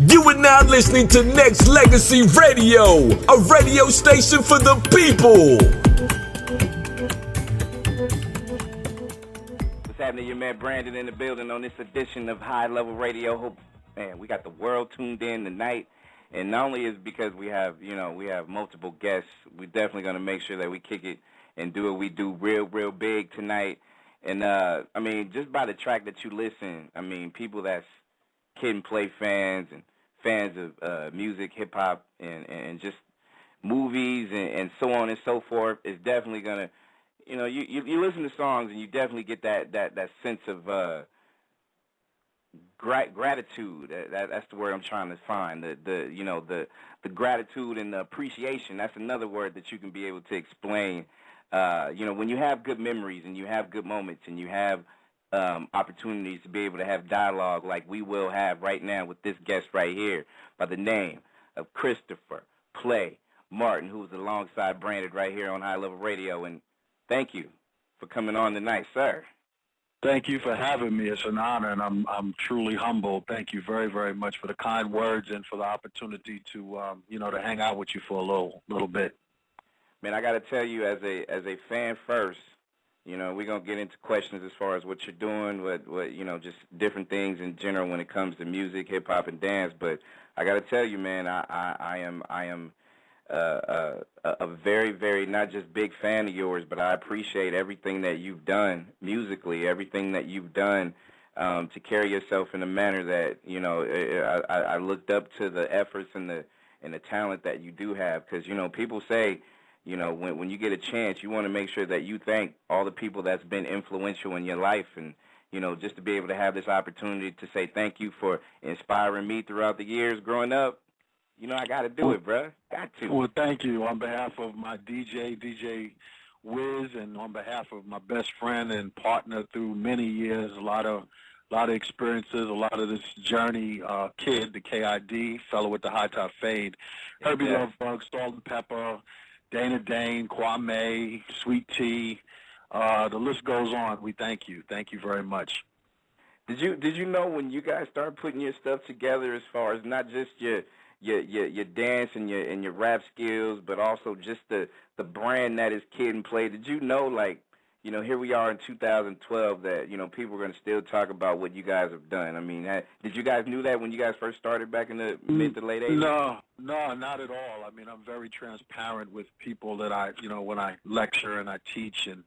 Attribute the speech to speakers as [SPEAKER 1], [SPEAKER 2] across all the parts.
[SPEAKER 1] You are now listening to Nexxlegacy Radio, a radio station for the people.
[SPEAKER 2] What's happening? Your man Brandon in the building on this edition of High Level Radio. Hope, man, we got the world tuned in tonight. And not only is it because we have multiple guests, we're definitely going to make sure that we kick it and do what we do real big tonight. And, just by the track that you listen, people that's Kid and Play fans and fans of music, hip-hop, and just movies and so on and so forth, is definitely going to, you listen to songs and you definitely get that sense of gratitude. That's the word I'm trying to find. The gratitude and the appreciation. That's another word that you can be able to explain. When you have good memories and you have good moments and you have opportunities to be able to have dialogue like we will have right now with this guest right here by the name of Christopher Play Martin, who's alongside Branded right here on High Level Radio. And thank you for coming on tonight, sir.
[SPEAKER 3] Thank you for having me. It's an honor, and I'm truly humbled. Thank you very, very much for the kind words and for the opportunity to to hang out with you for a little bit.
[SPEAKER 2] Man, I got to tell you, as a fan first, we're gonna get into questions as far as what you're doing, what just different things in general when it comes to music, hip hop, and dance. But I got to tell you, man, I am a very, very not just big fan of yours, but I appreciate everything that you've done musically, everything that you've done to carry yourself in a manner that I looked up to the efforts and the talent that you do have, because people say when you get a chance, you want to make sure that you thank all the people that's been influential in your life, and just to be able to have this opportunity to say thank you for inspiring me throughout the years growing up. I got to do it, bruh. Got to.
[SPEAKER 3] Well, thank you. On behalf of my DJ Wiz, and on behalf of my best friend and partner through many years, a lot of experiences, a lot of this journey, Kid, the KID, fellow with the high top fade, Herbie Love Bug, Salt and Pepper, Dana Dane, Kwame, Sweet Tea, the list goes on. We thank you. Thank you very much.
[SPEAKER 2] Did you know when you guys started putting your stuff together, as far as not just your dance and your rap skills, but also just the brand that is Kid and Play? Did you know, here we are in 2012, that people are going to still talk about what you guys have done? Did you guys knew that when you guys first started back in the mid to late 80s?
[SPEAKER 3] No, not at all. I'm very transparent with people that when I lecture and I teach and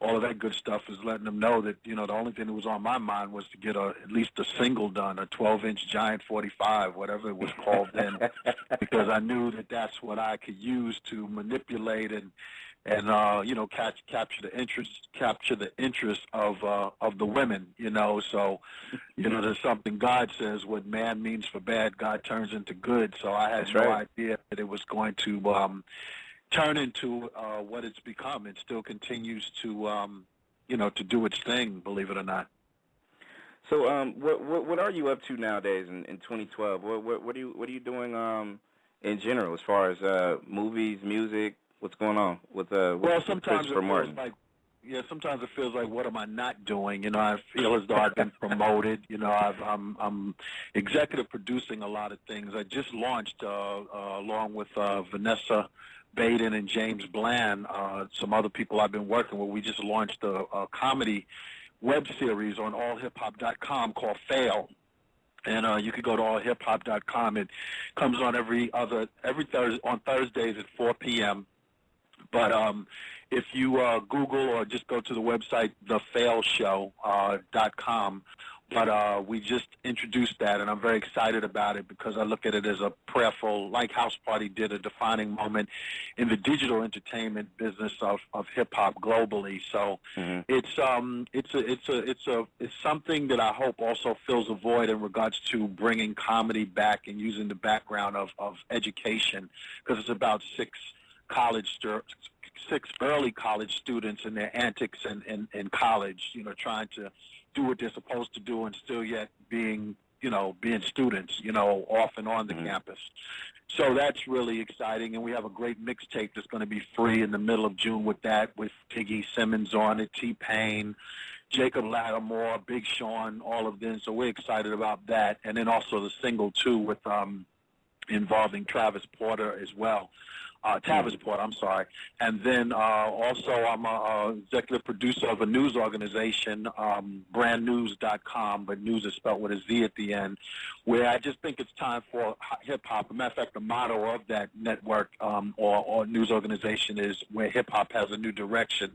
[SPEAKER 3] all of that good stuff, is letting them know that, the only thing that was on my mind was to get at least a single done, a 12-inch giant 45, whatever it was called then, because I knew that that's what I could use to manipulate and capture the interest of the women, So, there's something God says, what man means for bad, God turns into good. So I had no idea that it was going to turn into what it's become. It still continues to to do its thing, believe it or not.
[SPEAKER 2] So what are you up to nowadays in 2012? What are you doing in general, as far as movies, music? What's going on with
[SPEAKER 3] sometimes
[SPEAKER 2] Christopher Martin?
[SPEAKER 3] Sometimes it feels like, what am I not doing? I feel as though I've been promoted. I'm executive producing a lot of things. I just launched along with Vanessa Baden and James Bland, some other people I've been working with. We just launched a comedy web series on allhiphop.com called Fail. And you could go to allhiphop.com. It comes on every Thursday, on Thursdays at 4 p.m. But if you Google or just go to the website, thefailshow.com, but we just introduced that, and I'm very excited about it because I look at it as a prayerful, like House Party did, a defining moment in the digital entertainment business of hip hop globally. So it's something that I hope also fills a void in regards to bringing comedy back and using the background of education, because it's about six early college students and their antics in college, trying to do what they're supposed to do and still yet being students, off and on the campus. So that's really exciting, and we have a great mixtape that's going to be free in the middle of June with that, with Tiggy Simmons on it, T-Pain, Jacob Lattimore, Big Sean, all of them. So we're excited about that. And then also the single, too, with involving Travis Porter as well. Tavis Porter, I'm sorry. And then also I'm a executive producer of a news organization, brandnews.com, but news is spelled with a Z at the end, where I just think it's time for hip-hop. As a matter of fact, the motto of that network or news organization is where hip-hop has a new direction.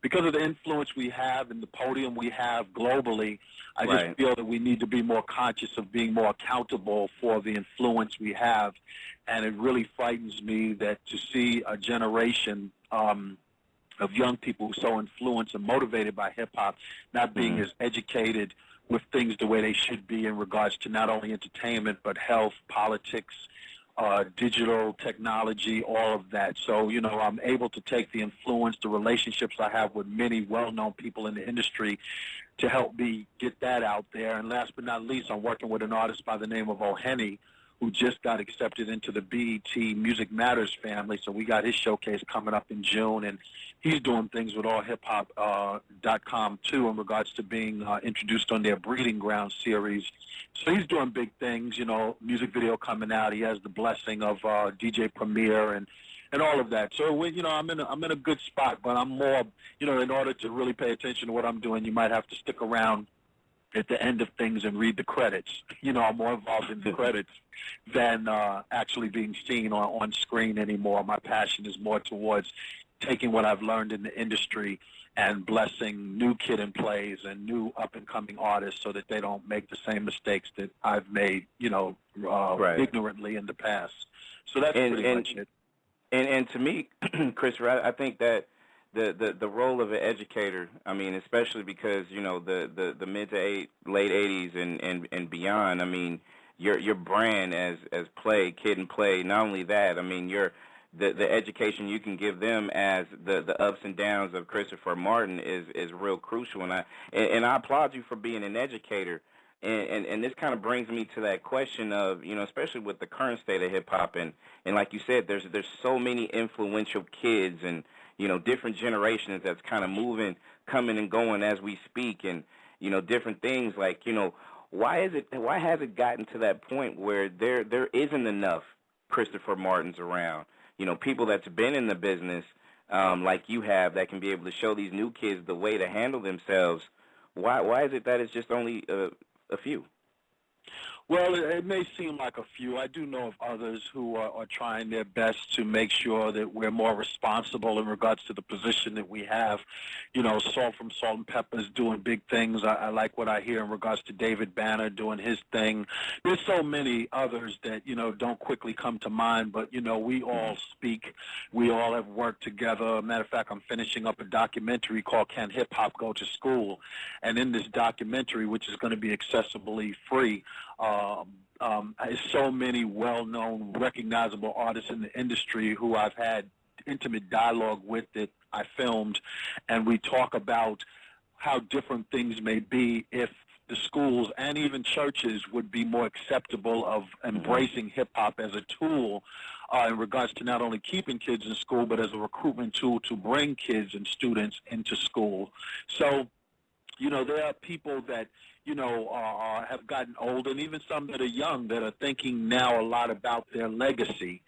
[SPEAKER 3] Because of the influence we have and the podium we have globally, I just feel that we need to be more conscious of being more accountable for the influence we have. And it really frightens me that to see a generation of young people so influenced and motivated by hip-hop not being as educated with things the way they should be in regards to not only entertainment but health, politics, digital technology, all of that. So, you know, I'm able to take the influence, the relationships I have with many well-known people in the industry to help me get that out there. And last but not least, I'm working with an artist by the name of O'Henny, who just got accepted into the BET Music Matters family. So we got his showcase coming up in June, and he's doing things with allhiphop.com, too, in regards to being introduced on their Breeding Ground series. So he's doing big things, you know, music video coming out. He has the blessing of DJ Premier and all of that. So, you know, I'm in a good spot, but I'm more, you know, in order to really pay attention to what I'm doing, you might have to stick around at the end of things and read the credits. You know, I'm more involved in the credits than actually being seen on screen anymore. My passion is more towards taking what I've learned in the industry and blessing new kid and plays and new up-and-coming artists so that they don't make the same mistakes that I've made, you know, ignorantly in the past. So that's pretty much it.
[SPEAKER 2] And to me, Christopher, I think that the role of an educator, I mean, especially because, you know, the mid to late 80s and beyond, I mean, your brand as play, kid and play, not only that, I mean, the education you can give them as the ups and downs of Christopher Martin is real crucial. And I applaud you for being an educator. And this kind of brings me to that question of, you know, especially with the current state of hip-hop, and like you said, there's so many influential kids and, you know, different generations that's kind of moving, coming and going as we speak, and, you know, different things like, you know, why has it gotten to that point where there isn't enough Christopher Martins around? You know, people that's been in the business like you have that can be able to show these new kids the way to handle themselves. Why is it that it's just only a few?
[SPEAKER 3] Well, it may seem like a few. I do know of others who are trying their best to make sure that we're more responsible in regards to the position that we have. You know, Salt from Salt and Pepper is doing big things. I like what I hear in regards to David Banner doing his thing. There's so many others that, you know, don't quickly come to mind, but, you know, we all speak. We all have worked together. Matter of fact, I'm finishing up a documentary called Can Hip Hop Go to School? And in this documentary, which is going to be accessibly free, so many well-known, recognizable artists in the industry who I've had intimate dialogue with that I filmed, and we talk about how different things may be if the schools and even churches would be more acceptable of embracing hip-hop as a tool in regards to not only keeping kids in school, but as a recruitment tool to bring kids and students into school. So, you know, there are people that, you know, have gotten old, and even some that are young that are thinking now a lot about their legacy,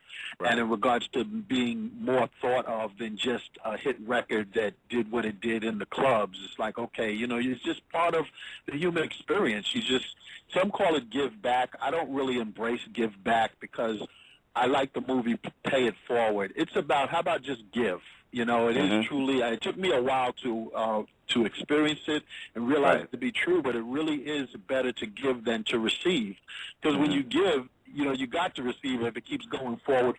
[SPEAKER 3] and in regards to being more thought of than just a hit record that did what it did in the clubs. It's like, okay, you know, it's just part of the human experience. Some call it give back. I don't really embrace give back because I like the movie Pay It Forward. It's about, how about just give? You know, it is truly, it took me a while to experience it and realize it to be true, but it really is better to give than to receive. Because when you give, you know, you got to receive it. If it keeps going forward,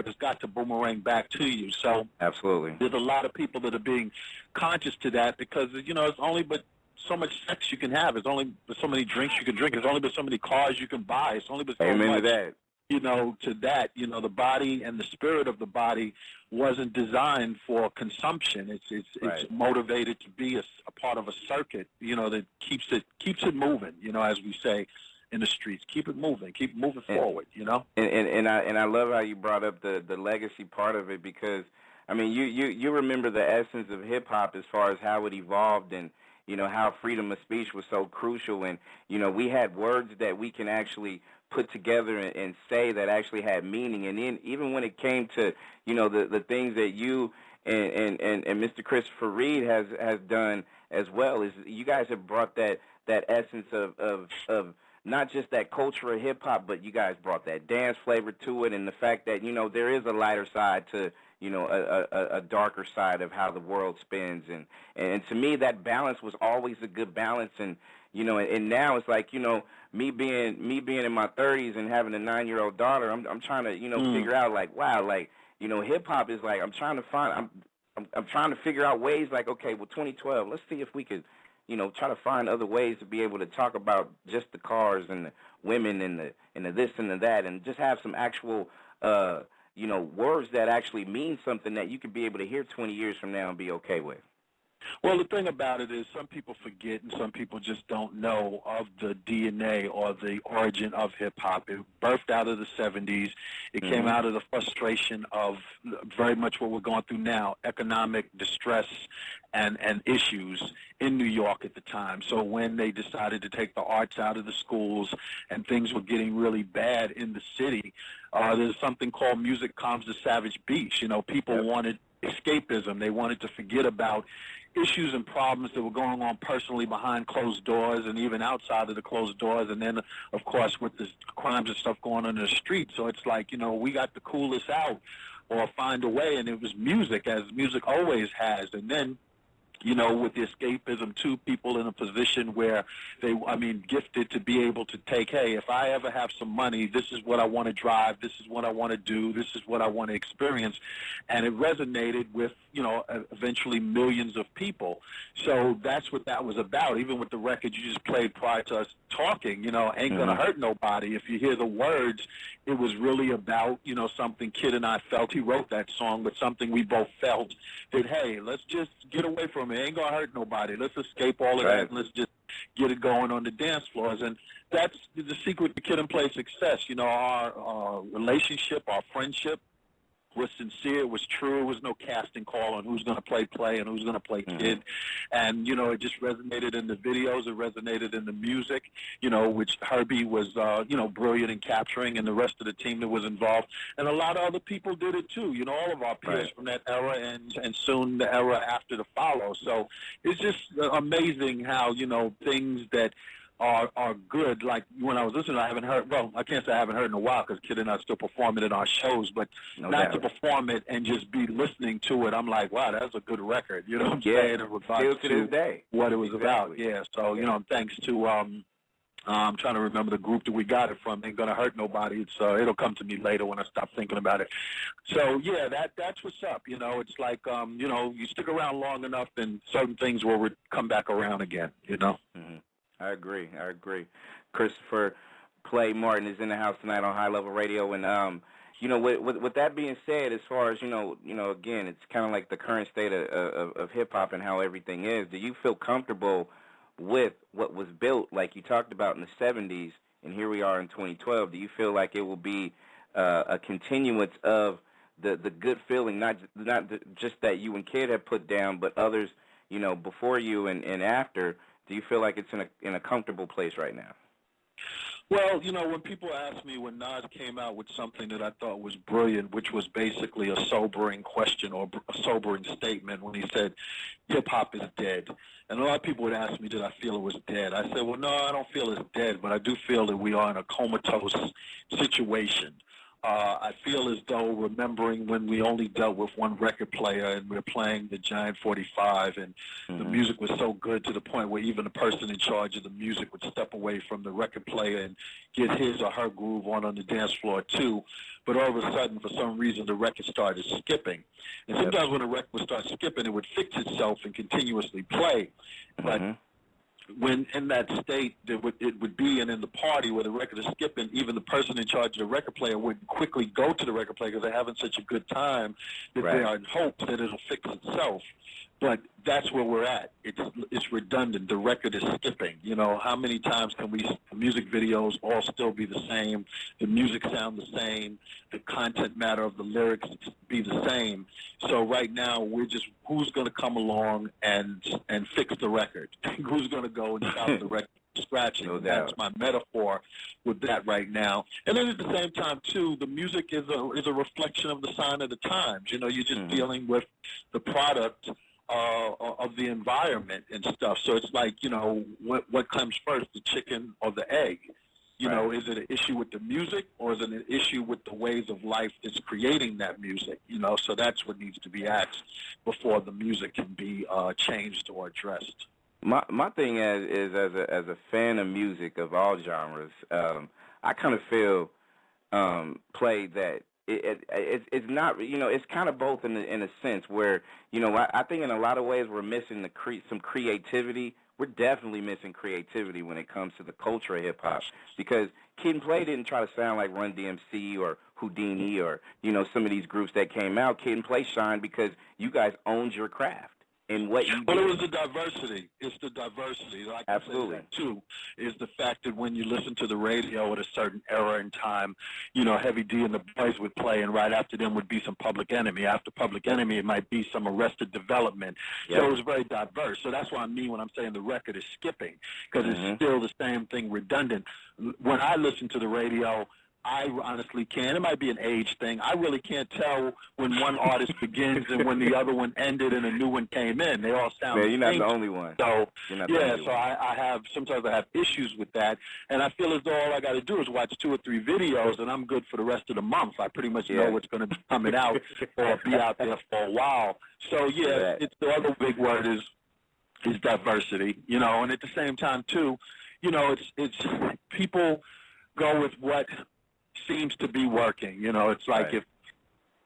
[SPEAKER 3] it's got to boomerang back to you. So
[SPEAKER 2] absolutely,
[SPEAKER 3] there's a lot of people that are being conscious to that because, you know, it's only but so much sex you can have. It's only but so many drinks you can drink. It's only but so many cars you can buy. It's only but so
[SPEAKER 2] Amen
[SPEAKER 3] much.
[SPEAKER 2] To that.
[SPEAKER 3] You know, to that, you know, the body and the spirit of the body wasn't designed for consumption. It's motivated to be a part of a circuit, you know, that keeps it moving, you know, as we say in the streets. Keep it moving forward, you know.
[SPEAKER 2] And I love how you brought up the legacy part of it, because I mean you remember the essence of hip hop as far as how it evolved and you know, how freedom of speech was so crucial. And, you know, we had words that we can actually put together and say that actually had meaning. And then even when it came to, you know, the things that you and Mr. Christopher Reed has done as well, is you guys have brought that essence of not just that culture of hip-hop, but you guys brought that dance flavor to it, and the fact that, you know, there is a lighter side to, you know, a darker side of how the world spins. And to me, that balance was always a good balance. And, you know, and now it's like, you know, me being in my 30s and having a 9-year-old daughter, I'm trying to, you know, figure out, like, wow, like, you know, hip-hop is like, I'm trying to figure out ways, like, okay, well, 2012, let's see if we could, you know, try to find other ways to be able to talk about just the cars and the women and the this and the that, and just have some actual, you know, words that actually mean something that you could be able to hear 20 years from now and be okay with.
[SPEAKER 3] Well, the thing about it is some people forget and some people just don't know of the DNA or the origin of hip-hop. It birthed out of the 70s. It came out of the frustration of very much what we're going through now, economic distress and issues in New York at the time. So when they decided to take the arts out of the schools and things were getting really bad in the city, there's something called music calms the savage beast. You know, people wanted escapism. They wanted to forget about issues and problems that were going on personally behind closed doors and even outside of the closed doors, and then, of course, with the crimes and stuff going on in the street. So it's like, you know, we got to cool this out or find a way, and it was music, as music always has. And then, you know, with the escapism, too, people in a position where they, gifted to be able to take, hey, if I ever have some money, this is what I want to drive, this is what I want to do, this is what I want to experience. And it resonated with, you know, eventually millions of people. So that's what that was about. Even with the record you just played prior to us talking, you know, Ain't Gonna Hurt Nobody. If you hear the words, it was really about, you know, something Kid and I felt. He wrote that song, but something we both felt that, hey, let's just get away from it. Ain't gonna hurt nobody. Let's escape all of that and let's just get it going on the dance floors. And that's the secret to Kid and Play's success. You know, our relationship, our friendship was sincere, it was true. It was no casting call on who's going to play and who's going to play Kid. And, you know, it just resonated in the videos. It resonated in the music, you know, which Herbie was, you know, brilliant in capturing, and the rest of the team that was involved. And a lot of other people did it, too. You know, all of our peers from that era and soon the era after to follow. So it's just amazing how, you know, things that are good. Like when I was listening, I haven't heard, well, I can't say I haven't heard in a while because Kid and I are still performing in our shows, but not to perform it and just be listening to it. I'm like, wow, that's a good record. You know what I'm saying? In regards to what it was about. Yeah. So, you know, thanks to, I'm trying to remember the group that we got it from. Ain't Gonna Hurt Nobody. It's it'll come to me later when I stop thinking about it. So yeah, that's what's up. You know, it's like you know, you stick around long enough, and certain things will come back around again. You know.
[SPEAKER 2] I agree. Christopher Play Martin is in the house tonight on High Level Radio, and you know, with that being said, as far as you know, again, it's kind of like the current state of hip hop and how everything is. Do you feel comfortable with what was built, like you talked about in the '70s, and here we are in 2012? Do you feel like it will be a continuance of the good feeling, not just that you and Kid have put down, but others, you know, before you and after? Do you feel like it's in a comfortable place right now?
[SPEAKER 3] Well, you know, when people ask me, when Nas came out with something that I thought was brilliant, which was basically a sobering question or a sobering statement when he said, hip-hop is dead. And a lot of people would ask me, did I feel it was dead? I said, well, no, I don't feel it's dead, but I do feel that we are in a comatose situation. I feel as though remembering when we only dealt with one record player and we were playing the Giant 45 and the music was so good to the point where even the person in charge of the music would step away from the record player and get his or her groove on the dance floor too. But all of a sudden, for some reason, the record started skipping. And sometimes when the record would start skipping, it would fix itself and continuously play. But when in that state, it would be, and in the party where the record is skipping, even the person in charge of the record player would quickly go to the record player because they're having such a good time that they are in hopes that it'll fix itself. but that's where we're at. It's redundant. The record is skipping. You know, how many times can music videos all still be the same, the music sound the same, the content matter of the lyrics be the same? So right now we're just, who's going to come along and fix the record? Who's going to go and stop the record? Scratching.
[SPEAKER 2] No
[SPEAKER 3] That's
[SPEAKER 2] doubt.
[SPEAKER 3] my metaphor with that right now. And then at the same time, too, the music is a reflection of the sign of the times. You know, you're just dealing with the product of the environment and stuff. So it's like, you know, what comes first, the chicken or the egg? You know, is it an issue with the music, or is it an issue with the ways of life that's creating that music? You know, so that's what needs to be asked before the music can be changed or addressed.
[SPEAKER 2] My thing is as a fan of music of all genres, I kind of feel Play that it's not, you know, it's kind of both in a sense where, you know, I think in a lot of ways we're missing some creativity. We're definitely missing creativity when it comes to the culture of hip hop, because Kid and Play didn't try to sound like Run DMC or Houdini or, you know, some of these groups that came out. Kid and Play shined because you guys owned your craft. And what you
[SPEAKER 3] Well, it was the diversity. It's the diversity. Like
[SPEAKER 2] absolutely.
[SPEAKER 3] I said, too, is the fact that when you listen to the radio at a certain era in time, you know, Heavy D and the Boys would play, and right after them would be some Public Enemy. After Public Enemy, it might be some Arrested Development.
[SPEAKER 2] Yep.
[SPEAKER 3] So it was very diverse. So that's what I mean when I'm saying the record is skipping, because it's still the same thing, redundant. When I listen to the radio, I honestly can't. It might be an age thing. I really can't tell when one artist begins and when the other one ended and a new one came in. They all sound the same.
[SPEAKER 2] You're not the only one.
[SPEAKER 3] So,
[SPEAKER 2] yeah,
[SPEAKER 3] so sometimes I have issues with that, and I feel as though all I got to do is watch 2 or 3 videos, and I'm good for the rest of the month. I pretty much know what's going to be coming out or be out there for a while. So, it's the other big word is diversity, you know, and at the same time, too, you know, it's people go with what seems to be working. You know, it's like if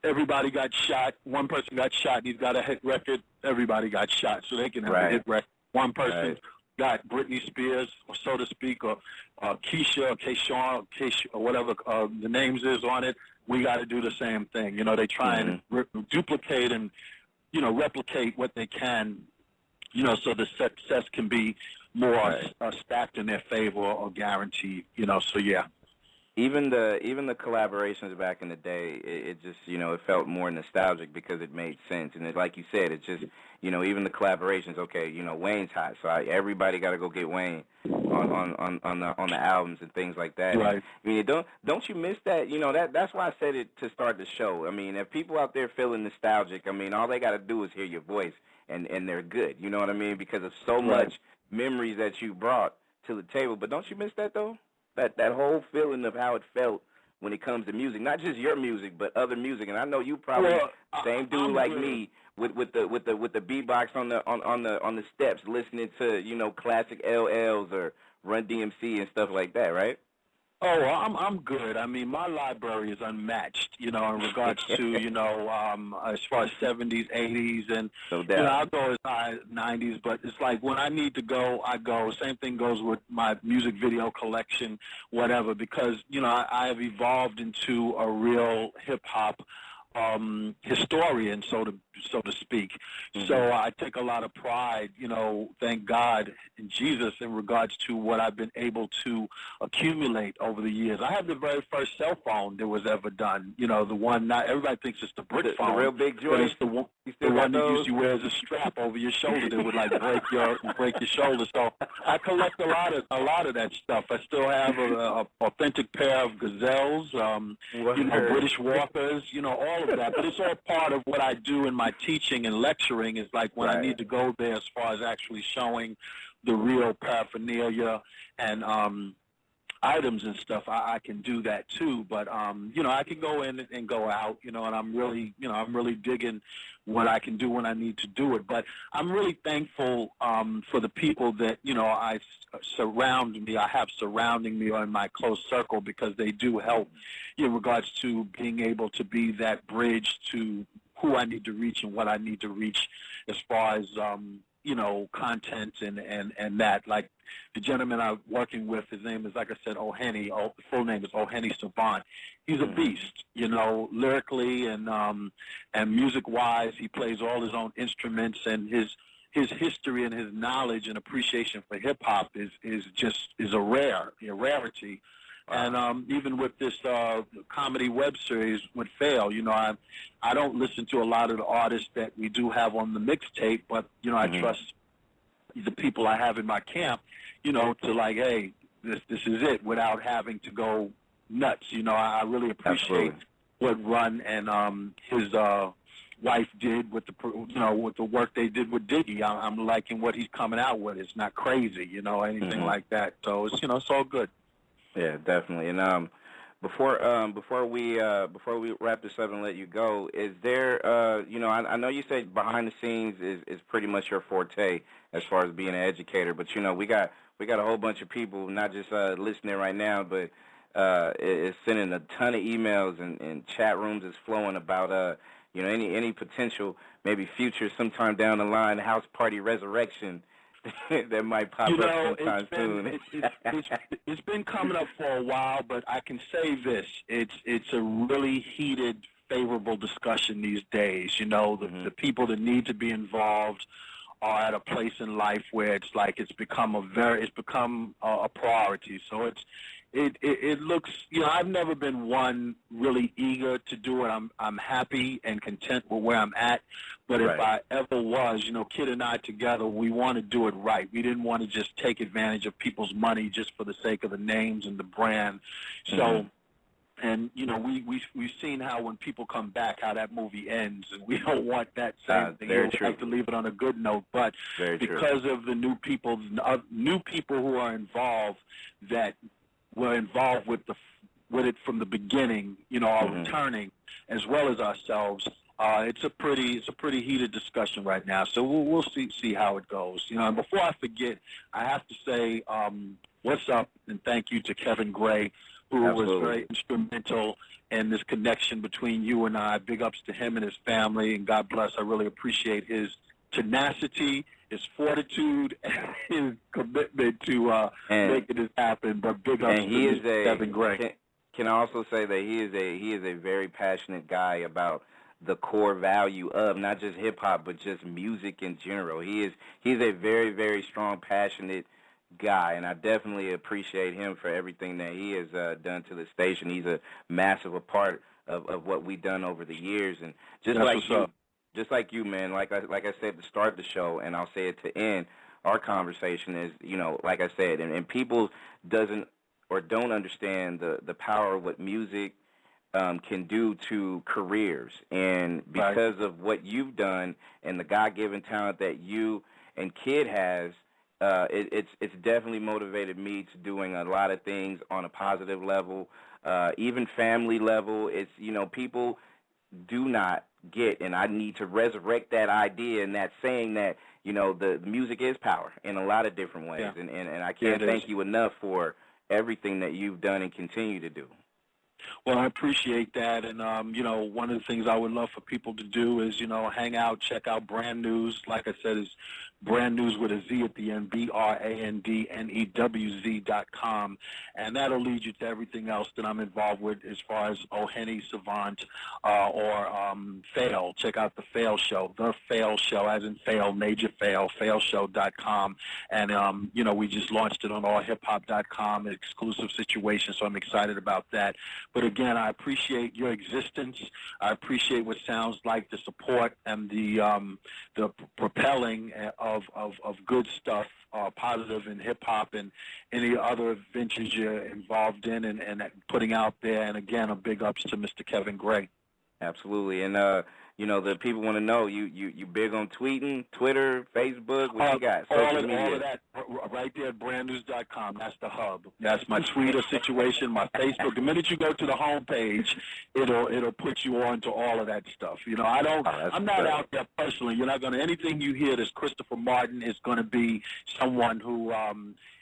[SPEAKER 3] everybody got shot, one person got shot and he's got a hit record, everybody got shot, so they can have a hit record. One person got Britney Spears, or so to speak, or Keisha, or Keishawn, or whatever the names is on it. We got to do the same thing. You know, they try and duplicate and, you know, replicate what they can, you know, so the success can be more stacked in their favor or guaranteed. You know, so Even
[SPEAKER 2] the collaborations back in the day, it just, you know, it felt more nostalgic because it made sense. And like you said, it just, you know, even the collaborations, okay, you know, Wayne's hot, so everybody got to go get Wayne on the albums and things like that.
[SPEAKER 3] Right.
[SPEAKER 2] I mean, don't you miss that? You know, that's why I said it to start the show. I mean, if people out there feeling nostalgic, I mean, all they got to do is hear your voice, and they're good. You know what I mean? Because of so much memories that you brought to the table. But don't you miss that, though? That whole feeling of how it felt when it comes to music, not just your music, but other music. And I know you probably same dude like me with the beatbox on the steps, listening to, you know, classic LLs or Run DMC and stuff like that, right?
[SPEAKER 3] Oh, I'm good. I mean, my library is unmatched, you know, in regards to, you know, as far as 70s, 80s, and, you know, I'll go as high as 90s, but it's like when I need to go, I go. Same thing goes with my music video collection, whatever, because, you know, I have evolved into a real hip-hop historian, so to speak. So I take a lot of pride, you know, thank God in Jesus, in regards to what I've been able to accumulate over the years. I have the very first cell phone that was ever done, you know, the one, not everybody thinks it's the brick phone.
[SPEAKER 2] The real big joint?
[SPEAKER 3] But it's the one that usually wears a strap over your shoulder that would like break your shoulder. So I collect a lot of that stuff. I still have a authentic pair of Gazelles, you know, British Walkers, you know, all of that. But it's all part of what I do in my teaching and lecturing. Is like when I need to go there as far as actually showing the real paraphernalia and items and stuff, I can do that too. But you know, I can go in and go out, you know, and I'm really digging what I can do when I need to do it. But I'm really thankful for the people that, you know, I have surrounding me or in my close circle, because they do help in regards to being able to be that bridge to who I need to reach and what I need to reach as far as content and that. Like the gentleman I'm working with, his name is, like I said, O'Henny. Full name is O'Henny Savant. He's a beast, lyrically and music-wise. He plays all his own instruments, and his history and his knowledge and appreciation for hip-hop is a rarity. And even with this comedy web series with Fail, I don't listen to a lot of the artists that we do have on the mixtape, but, I trust the people I have in my camp, to like, hey, this is it, without having to go nuts. I really appreciate what Run and his wife did with with the work they did with Diggy. I'm liking what he's coming out with. It's not crazy, anything like that. So it's it's all good.
[SPEAKER 2] Yeah, definitely. And before we wrap this up and let you go, is there I know you said behind the scenes is pretty much your forte as far as being an educator, but we got a whole bunch of people not just listening right now, but is sending a ton of emails and chat rooms is flowing about any potential maybe future sometime down the line house party resurrection that might pop up sometime soon.
[SPEAKER 3] It's been coming up for a while, but I can say this: it's a really heated, favorable discussion these days. The people that need to be involved are at a place in life where it's become a priority. So it looks, I've never been one really eager to do it. I'm happy and content with where I'm at. But if I ever was, Kid and I together, we want to do it right. We didn't want to just take advantage of people's money just for the sake of the names and the brand. So, and we've seen how when people come back, how that movie ends, and we don't want that same thing. We like to leave it on a good note. But because of the new people who are involved that were involved with it from the beginning, are returning, as well as ourselves. It's a pretty heated discussion right now. So we'll see how it goes. And before I forget, I have to say what's up and thank you to Kevin Gray, who was very instrumental in this connection between you and I. Big ups to him and his family, and God bless. I really appreciate his tenacity, his fortitude, and his commitment to making this happen. But big ups to Kevin Gray.
[SPEAKER 2] Can I also say that he is a very passionate guy about the core value of not just hip hop but just music in general. He's a very, very strong, passionate guy, and I definitely appreciate him for everything that he has done to the station. He's a massive part of what we've done over the years, and just like you, man. Like I said to start the show, and I'll say it to end our conversation is, like I said, and people don't understand the power of what music can do to careers, and because of what you've done and the God-given talent that you and Kid has, it's definitely motivated me to doing a lot of things on a positive level, even family level. It's people do not get, and I need to resurrect that idea and that saying that the music is power in a lot of different ways, and I can't thank you enough for everything that you've done and continue to do.
[SPEAKER 3] Well, I appreciate that, and one of the things I would love for people to do is hang out, check out Brand News. Like I said, is Brand News with a Z at the end, BRANDNEWZ.com, and that'll lead you to everything else that I'm involved with as far as O'Henny Savant or Fail. Check out the Fail Show, the Fail Show, as in Fail, Major Fail, failshow.com, and we just launched it on allhiphop.com, an exclusive situation, so I'm excited about that. But again, I appreciate your existence. I appreciate what sounds like the support and the propelling of good stuff, positive in hip-hop and any other ventures you're involved in and putting out there. And again, a big ups to Mr. Kevin Gray.
[SPEAKER 2] Absolutely. And, the people want to know, you big on tweeting, Twitter, Facebook, what you got?
[SPEAKER 3] All of that right there at brandnews.com. That's the hub. That's my Twitter situation, my Facebook. The minute you go to the homepage, it'll put you on to all of that stuff. I'm not out there personally. You're not going to, anything you hear that's Christopher Martin is going to be someone who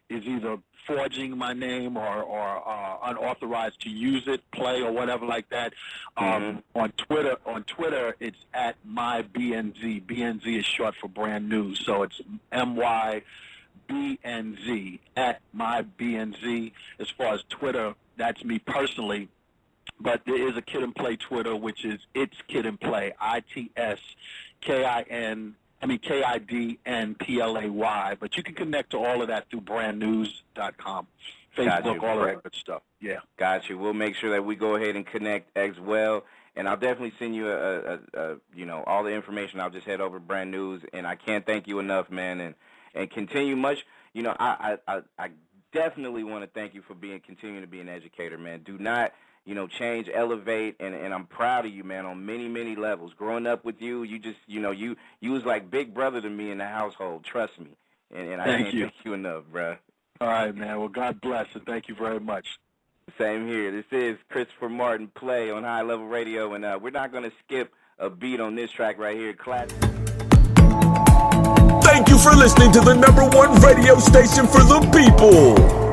[SPEAKER 3] is either forging my name or unauthorized to use it, play or whatever like that. On Twitter, it's at MyBNZ. BNZ is short for brand news, so it's MYBNZ at MyBNZ. As far as Twitter, that's me personally. But there is a Kid and Play Twitter, which is It's Kid and Play, KIDNPLAY. But you can connect to all of that through brandnews.com, Facebook, all of that good stuff. Yeah.
[SPEAKER 2] Got you. We'll make sure that we go ahead and connect as well. And I'll definitely send you all the information. I'll just head over to Brand News, and I can't thank you enough, man. And continue much. I definitely want to thank you for continuing to be an educator, man. Do not change, elevate, and I'm proud of you, man, on many, many levels. Growing up with you, you just, you was like big brother to me in the household. Trust me. And I can't thank you enough, bro.
[SPEAKER 3] All right, man. Well, God bless, and thank you very much.
[SPEAKER 2] Same here. This is Christopher Martin Play on High Level Radio, and we're not going to skip a beat on this track right here. Classic.
[SPEAKER 1] Thank you for listening to the #1 radio station for the people.